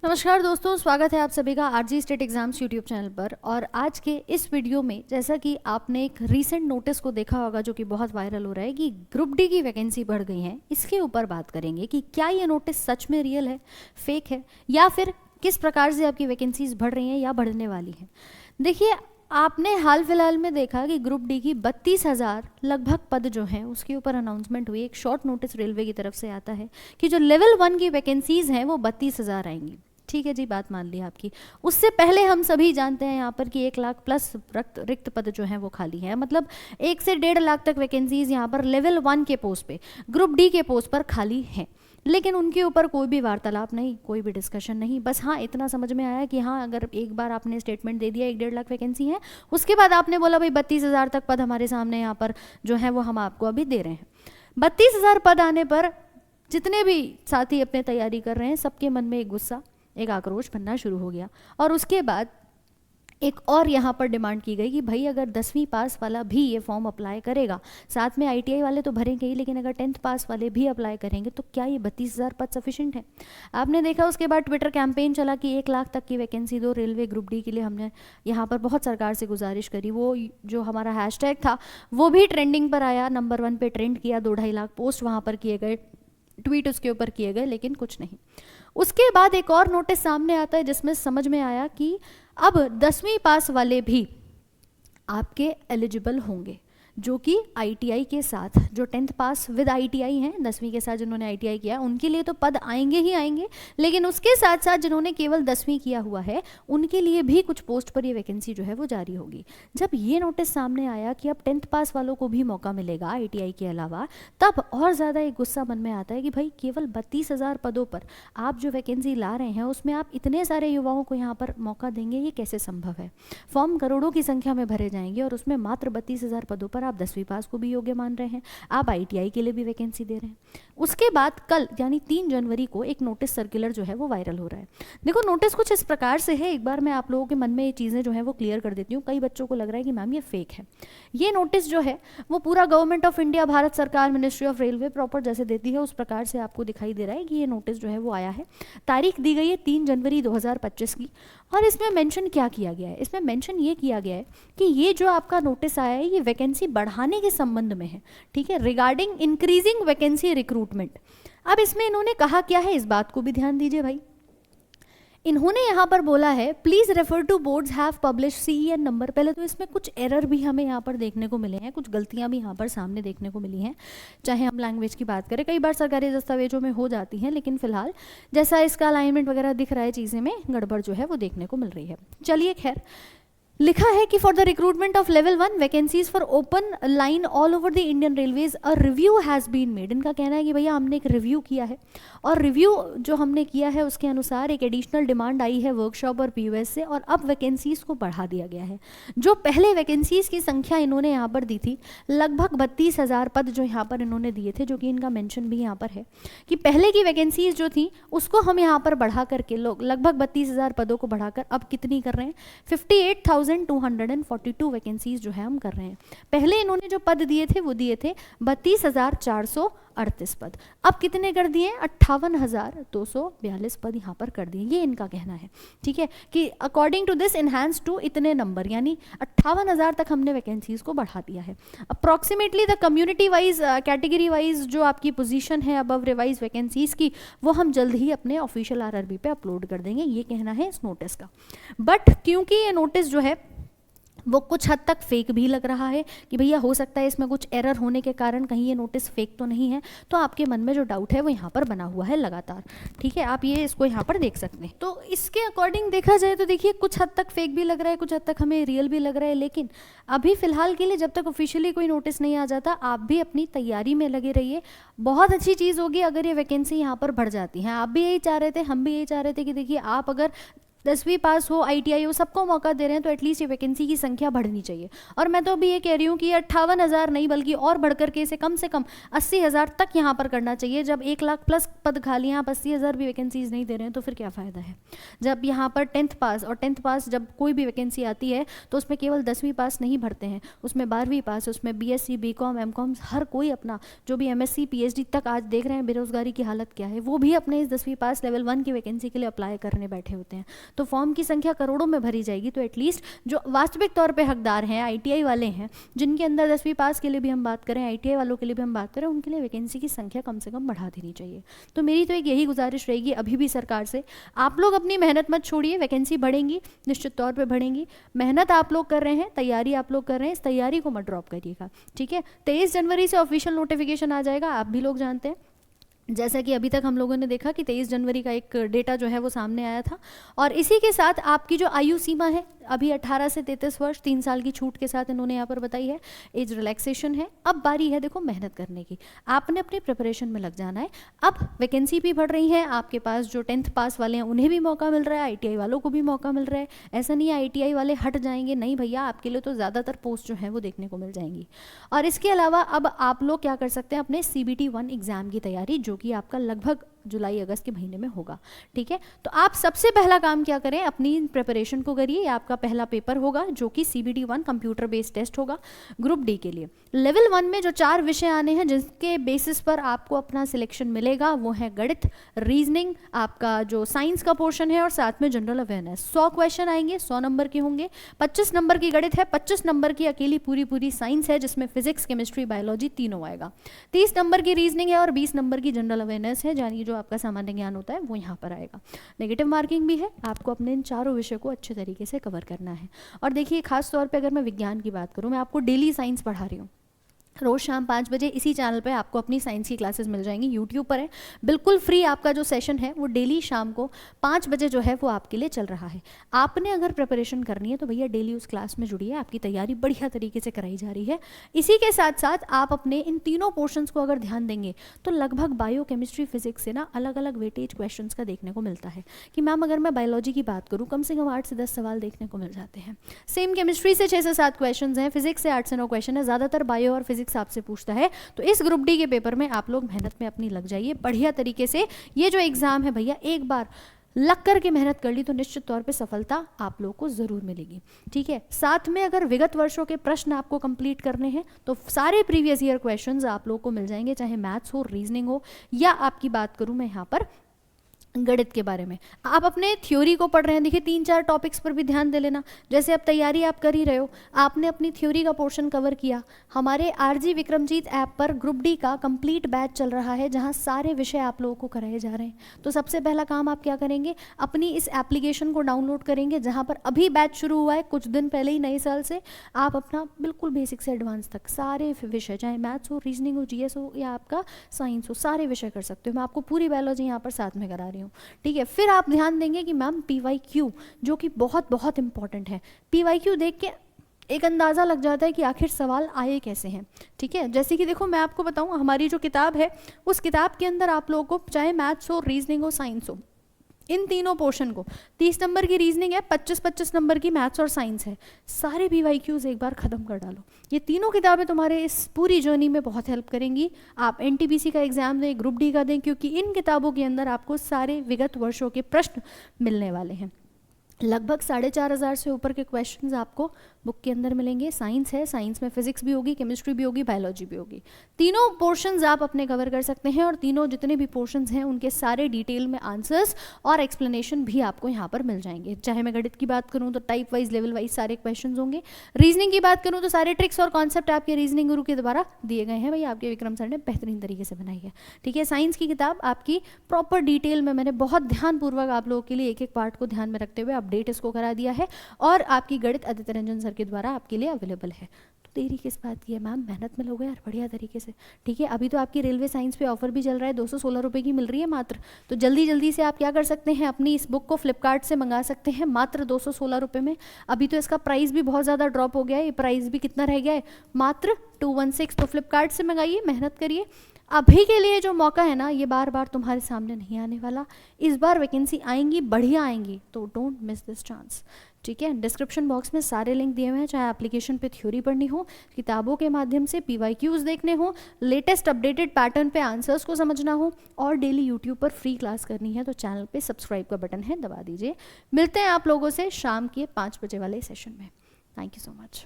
नमस्कार दोस्तों, स्वागत है आप सभी का RG state exams YouTube channel पर। और आज के इस वीडियो में जैसा कि आपने एक रीसेंट नोटिस को देखा होगा जो कि बहुत वायरल हो रहा है कि ग्रुप डी की वैकेंसी बढ़ गई है, इसके ऊपर बात करेंगे कि क्या ये नोटिस सच में रियल है, फेक है, या फिर किस प्रकार से आपकी वैकेंसीज बढ़ रही हैं या बढ़ने वाली हैं। देखिए, आपने हाल फिलहाल में देखा कि ग्रुप डी की 32,000 लगभग पद जो हैं उसके ऊपर अनाउंसमेंट हुई। एक शॉर्ट नोटिस रेलवे की तरफ से आता है कि जो लेवल 1 की वैकेंसीज हैं वो 32,000 आएंगी। ठीक है जी, बात मान ली आपकी। उससे पहले हम सभी जानते हैं यहाँ पर कि 1 लाख प्लस रिक्त पद जो हैं वो खाली हैं, मतलब 1 से 1.5 लाख तक वैकेंसीज यहाँ पर लेवल 1 के पोस्ट पे, ग्रुप डी के पोस्ट पर खाली हैं। लेकिन उनके ऊपर कोई भी वार्तालाप नहीं, कोई भी डिस्कशन नहीं। बस हाँ, इतना समझ में आया कि हाँ, अगर एक बार आपने स्टेटमेंट दे दिया 1-1.5 लाख वैकेंसी है, उसके बाद आपने बोला भाई 32,000 तक पद हमारे सामने यहाँ पर जो है वो हम आपको अभी दे रहे हैं। 32,000 पद आने पर जितने भी साथी अपने तैयारी कर रहे हैं, सबके मन में एक गुस्सा, एक आक्रोश बनना शुरू हो गया। और उसके बाद एक और यहाँ पर डिमांड की गई कि भाई अगर 10वीं पास वाला भी ये फॉर्म अप्लाई करेगा, साथ में आईटीआई वाले तो भरेंगे ही, लेकिन अगर 10th पास वाले भी अप्लाई करेंगे तो क्या ये 32,000 पद सफिशिएंट है। आपने देखा उसके बाद ट्विटर कैंपेन चला कि 1 लाख तक की वैकेंसी दो रेलवे ग्रुप डी के लिए। हमने यहाँ पर बहुत सरकार से गुजारिश करी, वो जो हमारा हैशटैग था वो भी ट्रेंडिंग पर आया, नंबर 1 पे ट्रेंड किया, 2-2.5 लाख पोस्ट वहाँ पर किए गए, ट्वीट उसके ऊपर किए गए, लेकिन कुछ नहीं। उसके बाद एक और नोटिस सामने आता है जिसमें समझ में आया कि अब 10वीं पास वाले भी आपके एलिजिबल होंगे, जो कि आईटीआई के साथ, जो 10th पास विद आईटीआई हैं, 10वीं के साथ जिन्होंने आईटीआई किया उनके लिए तो पद आएंगे ही आएंगे, लेकिन उसके साथ साथ जिन्होंने केवल 10वीं किया हुआ है उनके लिए भी कुछ पोस्ट पर ये वैकेंसी जो है वो जारी होगी। जब ये नोटिस सामने आया कि अब 10th पास वालों को भी मौका मिलेगा आईटीआई के अलावा, तब और ज़्यादा एक गुस्सा मन में आता है कि भाई केवल 32,000 पदों पर आप जो वैकेंसी ला रहे हैं उसमें आप इतने सारे युवाओं को यहाँ पर मौका देंगे, ये कैसे संभव है। फॉर्म करोड़ों की संख्या में भरे जाएंगे और उसमें मात्र 32,000 पदों पर आप 10वीं पास को भी योग्य मान रहे हैं, आप आईटीआई के लिए भी वैकेंसी दे रहे हैं। उसके बाद कल यानी 3 जनवरी को एक नोटिस सर्कुलर जो है वो वायरल हो रहा है। देखो, नोटिस कुछ इस प्रकार से है, एक बार मैं आप लोगों के मन में ये चीज़ें जो है वो क्लियर कर देती हूँ। कई बच्चों को लग रहा है कि मैम ये फेक है। ये नोटिस जो है वो पूरा गवर्नमेंट ऑफ इंडिया, भारत सरकार, मिनिस्ट्री ऑफ रेलवे प्रॉपर जैसे देती है उस प्रकार से आपको दिखाई दे रहा है कि ये नोटिस जो है वो आया है। तारीख दी गई है 3 जनवरी 2025 की। और इसमें मेंशन क्या किया गया है, इसमें मेंशन ये किया गया है कि ये जो आपका नोटिस आया है ये वैकेंसी बढ़ाने के संबंध में है, ठीक है, रिगार्डिंग इंक्रीजिंग वैकेंसी रिक्रूटमेंट। अब इसमें इन्होंने कहा क्या है, इस बात को भी ध्यान दीजिए भाई। इन्होंने यहाँ पर बोला है please refer to boards have publish CEN number. पहले तो इसमें कुछ एरर भी हमें यहाँ पर देखने को मिले हैं, कुछ गलतियाँ भी यहाँ पर सामने देखने को मिली हैं, चाहे हम लैंग्वेज की बात करें, कई बार सरकारी दस्तावेजों में हो जाती हैं, लेकिन फिलहाल जैसा इसका अलाइनमेंट वगैरह दिख रहा है चीज़ें में गड़बड़ जो है वो देखने को मिल रही है। चलिए खैर, लिखा है कि for the recruitment of level 1 vacancies for open line all over the Indian railways a review has been made. इनका कहना है कि भैया हमने एक रिव्यू किया है, और रिव्यू जो हमने किया है उसके अनुसार एक एडिशनल डिमांड आई है वर्कशॉप और पीयूएस से, और अब वैकेंसीज को बढ़ा दिया गया है। जो पहले वैकेंसीज की संख्या इन्होंने यहाँ पर दी थी, लगभग 32,000 पद जो यहाँ पर इन्होंने दिए थे, जो कि इनका मेंशन भी यहाँ पर है कि पहले की वैकेंसीज जो थी उसको हम यहाँ पर बढ़ा करके लोग लगभग 32,000 पदों को बढ़ाकर अब कितनी कर रहे हैं, 58,242 वैकेंसीज जो है हम कर रहे हैं। पहले इन्होंने जो पद दिए थे वो दिए थे 32,438 पद, अब कितने कर दिए, 58,242 पद यहाँ पर कर दिए। ये इनका कहना है, ठीक है, कि according to this enhance to इतने नंबर, यानी 58,000 तक हमने वैकेंसीज को बढ़ा दिया है। Approximately the community wise, category wise जो आपकी पोजीशन है अबव रिवाइज वैकेंसीज की, वो हम जल्द ही अपने ऑफिशियल आरआरबी पे अपलोड कर देंगे, ये कहना है इस नोटिस का। बट क्योंकि ये नोटिस जो है वो कुछ हद तक फेक भी लग रहा है कि भैया हो सकता है इसमें कुछ एरर होने के कारण कहीं ये नोटिस फेक तो नहीं है, तो आपके मन में जो डाउट है वो यहाँ पर बना हुआ है लगातार, ठीक है, आप ये इसको यहाँ पर देख सकते हैं। तो इसके अकॉर्डिंग देखा जाए तो देखिए कुछ हद तक फेक भी लग रहा है, कुछ हद तक हमें रियल भी लग रहा है, लेकिन अभी फिलहाल के लिए जब तक ऑफिशियली कोई नोटिस नहीं आ जाता, आप भी अपनी तैयारी में लगे रहिए। बहुत अच्छी चीज़ होगी अगर ये वैकेंसी यहाँ पर बढ़ जाती है। आप भी यही चाह रहे थे, हम भी यही चाह रहे थे कि देखिए आप अगर 10वीं पास हो, ITI हो, सबको मौका दे रहे हैं, तो एटलीस्ट ये वैकेंसी की संख्या बढ़नी चाहिए। और मैं तो अभी ये कह रही हूँ कि ये 58,000 नहीं बल्कि और बढ़कर के इसे कम से कम 80,000 तक यहाँ पर करना चाहिए। जब 1 लाख प्लस पद खाली हैं, आप 80,000 भी वैकेंसीज नहीं दे रहे हैं तो फिर क्या फ़ायदा है। जब यहाँ पर 10th पास, और 10th पास जब कोई भी वैकेंसी आती है तो उसमें केवल 10वीं पास नहीं भरते हैं, उसमें 12वीं पास, उसमें BSc BCom MCom हर कोई अपना, जो भी MSc PhD तक आज देख रहे हैं बेरोजगारी की हालत क्या है, वो भी अपने इस 10वीं पास लेवल 1 की वैकेंसी के लिए अप्लाई करने बैठे होते हैं। तो फॉर्म की संख्या करोड़ों में भरी जाएगी। तो एटलीस्ट जो वास्तविक तौर पे हकदार हैं, ITI वाले हैं, जिनके अंदर 10वीं पास के लिए भी हम बात करें, ITI वालों के लिए भी हम बात करें, उनके लिए वैकेंसी की संख्या कम से कम बढ़ा देनी चाहिए। तो मेरी तो एक यही गुजारिश रहेगी अभी भी सरकार से, आप लोग अपनी मेहनत मत छोड़िए, वैकेंसी बढ़ेंगी, निश्चित तौर पर बढ़ेंगी। मेहनत आप लोग कर रहे हैं, तैयारी आप लोग कर रहे हैं, इस तैयारी को मत ड्रॉप करिएगा, ठीक है। 23 जनवरी से ऑफिशियल नोटिफिकेशन आ जाएगा, आप भी लोग जानते हैं। जैसा कि अभी तक हम लोगों ने देखा कि 23 जनवरी का एक डेटा जो है वो सामने आया था। और इसी के साथ आपकी जो आयु सीमा है अभी 18 से 33 वर्ष, 3 साल की छूट के साथ इन्होंने यहाँ पर बताई है, एज रिलैक्सेशन है। अब बारी है देखो मेहनत करने की, आपने अपने प्रिपरेशन में लग जाना है। अब वैकेंसी भी बढ़ रही है, आपके पास जो 10th पास वाले हैं उन्हें भी मौका मिल रहा है, ITI वालों को भी मौका मिल रहा है। ऐसा नहीं है ITI वाले हट जाएंगे, नहीं भैया, आपके लिए तो ज़्यादातर पोस्ट जो है वो देखने को मिल जाएंगी। और इसके अलावा अब आप लोग क्या कर सकते हैं, अपने CBT 1 एग्ज़ाम की तैयारी, जो कि आपका लगभग जुलाई अगस्त के महीने में होगा, ठीक है। तो आप सबसे पहला काम क्या करें, अपनी प्रिपरेशन को करिए। आपका पहला पेपर होगा जो कि CBT 1 कंप्यूटर बेस्ड टेस्ट होगा ग्रुप डी के लिए। लेवल 1 में जो 4 विषय आने हैं जिसके बेसिस पर आपको अपना सिलेक्शन मिलेगा, वो है गणित, रीजनिंग, आपका जो साइंस का पोर्शन है, और साथ में जनरल अवेयरनेस। 100 क्वेश्चन आएंगे, 100 नंबर के होंगे। 25 नंबर की गणित है, 25 नंबर की अकेली पूरी साइंस है, जिसमें फिजिक्स केमिस्ट्री बायोलॉजी तीनों आएगा। 30 नंबर की रीजनिंग है और 20 नंबर की जनरल अवेयरनेस है, यानी जो आपका सामान्य ज्ञान होता है वो यहाँ पर आएगा। नेगेटिव मार्किंग भी है, आपको अपने इन चारों विषय को अच्छे तरीके से कवर करना है। और देखिए खास तौर पे अगर मैं विज्ञान की बात करूँ, मैं आपको डेली साइंस पढ़ा रही हूँ, रोज़ शाम 5 बजे इसी चैनल पे आपको अपनी साइंस की क्लासेस मिल जाएंगी, यूट्यूब पर है, बिल्कुल फ्री। आपका जो सेशन है वो डेली शाम को 5 बजे जो है वो आपके लिए चल रहा है। आपने अगर प्रिपरेशन करनी है तो भैया डेली उस क्लास में जुड़िए, आपकी तैयारी बढ़िया तरीके से कराई जा रही है। इसी के साथ साथ आप अपने इन तीनों पोर्शंस को अगर ध्यान देंगे तो लगभग बायो केमिस्ट्री फिजिक्स से ना अलग अलग वेटेज क्वेश्चंस का देखने को मिलता है कि मैम अगर मैं बायोलॉजी की बात करूँ कम से कम 8 से 10 सवाल देखने को मिल जाते हैं। सेम केमिस्ट्री से 6 से 7 क्वेश्चन हैं, फिजिक्स से 8 से 9 क्वेश्चन है, ज़्यादातर बायो और फिजिक्स आपसे पूछता है। तो इस ग्रुप डी के पेपर में आप लोग मेहनत में अपनी लग जाइए बढ़िया तरीके से। ये जो एग्जाम है भैया, एक बार लग करके मेहनत कर ली तो निश्चित तौर पे सफलता आप लोगों को जरूर मिलेगी, ठीक है। साथ में अगर विगत वर्षों के प्रश्न आपको कंप्लीट करने हैं तो सारे प्रीवियस ईयर क्वेश्चंस आप लोगों को मिल जाएंगे, चाहे मैथ्स हो, रीजनिंग हो, या आपकी बात करूं मैं यहाँ पर गणित के बारे में। आप अपने थ्योरी को पढ़ रहे हैं, देखिए 3-4 टॉपिक्स पर भी ध्यान दे लेना। जैसे अब तैयारी आप कर ही रहे हो, आपने अपनी थ्योरी का पोर्शन कवर किया। हमारे RG विक्रमजीत ऐप पर ग्रुप डी का कंप्लीट बैच चल रहा है जहां सारे विषय आप लोगों को कराए जा रहे हैं। तो सबसे पहला काम आप क्या करेंगे, अपनी इस एप्लीकेशन को डाउनलोड करेंगे जहाँ पर अभी बैच शुरू हुआ है कुछ दिन पहले ही, नए साल से। आप अपना बिल्कुल बेसिक से एडवांस तक सारे विषय, चाहे मैथ्स हो, रीजनिंग हो, GS हो या आपका साइंस हो, सारे विषय कर सकते हो। मैं आपको पूरी बायोलॉजी यहाँ पर साथ में करा रही हूँ, ठीक है। फिर आप ध्यान देंगे कि मैम PYQ जो कि बहुत बहुत इंपॉर्टेंट है, PYQ देख के एक अंदाज़ा लग जाता है कि आखिर सवाल आए कैसे हैं, ठीक है। जैसे कि देखो मैं आपको बताऊं, हमारी जो किताब है उस किताब के अंदर आप लोगों को चाहे मैथ्स हो, रीजनिंग हो, साइंस हो, इन तीनों पोर्शन को 30 नंबर की रीजनिंग है, 25-25 नंबर की मैथ्स और साइंस है, सारे PYQs एक बार ख़त्म कर डालो। ये तीनों किताबें तुम्हारे इस पूरी जर्नी में बहुत हेल्प करेंगी। आप NTPC का एग्जाम दें, ग्रुप डी का दें, क्योंकि इन किताबों के अंदर आपको सारे विगत वर्षों के प्रश्न मिलने वाले हैं। लगभग 4,500 से ऊपर के क्वेश्चंस आपको बुक के अंदर मिलेंगे। साइंस है, साइंस में फिजिक्स भी होगी, केमिस्ट्री भी होगी, बायोलॉजी भी होगी। तीनों पोर्शंस आप अपने कवर कर सकते हैं और तीनों जितने भी पोर्शंस हैं उनके सारे डिटेल में आंसर्स और एक्सप्लेनेशन भी आपको यहाँ पर मिल जाएंगे। चाहे मैं गणित की बात करूँ तो टाइप वाइज, लेवल वाइज सारे क्वेश्चन होंगे। रीजनिंग की बात करूँ तो सारे ट्रिक्स और कॉन्सेप्ट आपके रीजनिंग गुरु के द्वारा दिए गए हैं, भाई आपके विक्रम सर ने बेहतरीन तरीके से बनाई है, ठीक है। साइंस की किताब आपकी प्रॉपर डिटेल में मैंने बहुत ध्यानपूर्वक आप लोगों के लिए एक एक पार्ट को ध्यान में रखते हुए अपडेट इसको करा दिया है और आपकी गणित आदित्य रंजन सर के द्वारा आपके लिए अवेलेबल है। तो देरी किस बात की है मैम, मेहनत में लोगे यार बढ़िया तरीके से, ठीक है। अभी तो आपकी रेलवे साइंस पे ऑफर भी चल रहा है, 216 रुपये की मिल रही है मात्र। तो जल्दी जल्दी से आप क्या कर सकते हैं, अपनी इस बुक को फ्लिपकार्ट से मंगा सकते हैं मात्र 216 रुपये में। अभी तो इसका प्राइस भी बहुत ज़्यादा ड्रॉप हो गया है, ये प्राइस भी कितना रह गया है, मात्र 216। तो फ्लिपकार्ट से मंगाइए, मेहनत करिए, अभी के लिए जो मौका है ना, ये बार बार तुम्हारे सामने नहीं आने वाला। इस बार वैकेंसी आएंगी, बढ़िया आएंगी, तो डोंट मिस दिस चांस। ठीक है, डिस्क्रिप्शन बॉक्स में सारे लिंक दिए हुए हैं, चाहे एप्लीकेशन पे थ्योरी पढ़नी हो, किताबों के माध्यम से PYQs देखने हो, लेटेस्ट अपडेटेड पैटर्न पे आंसर्स को समझना हो, और डेली यूट्यूब पर फ्री क्लास करनी है, तो चैनल पे सब्सक्राइब का बटन है, दबा दीजिए। मिलते हैं आप लोगों से शाम के 5 बजे वाले सेशन में। Thank you so much.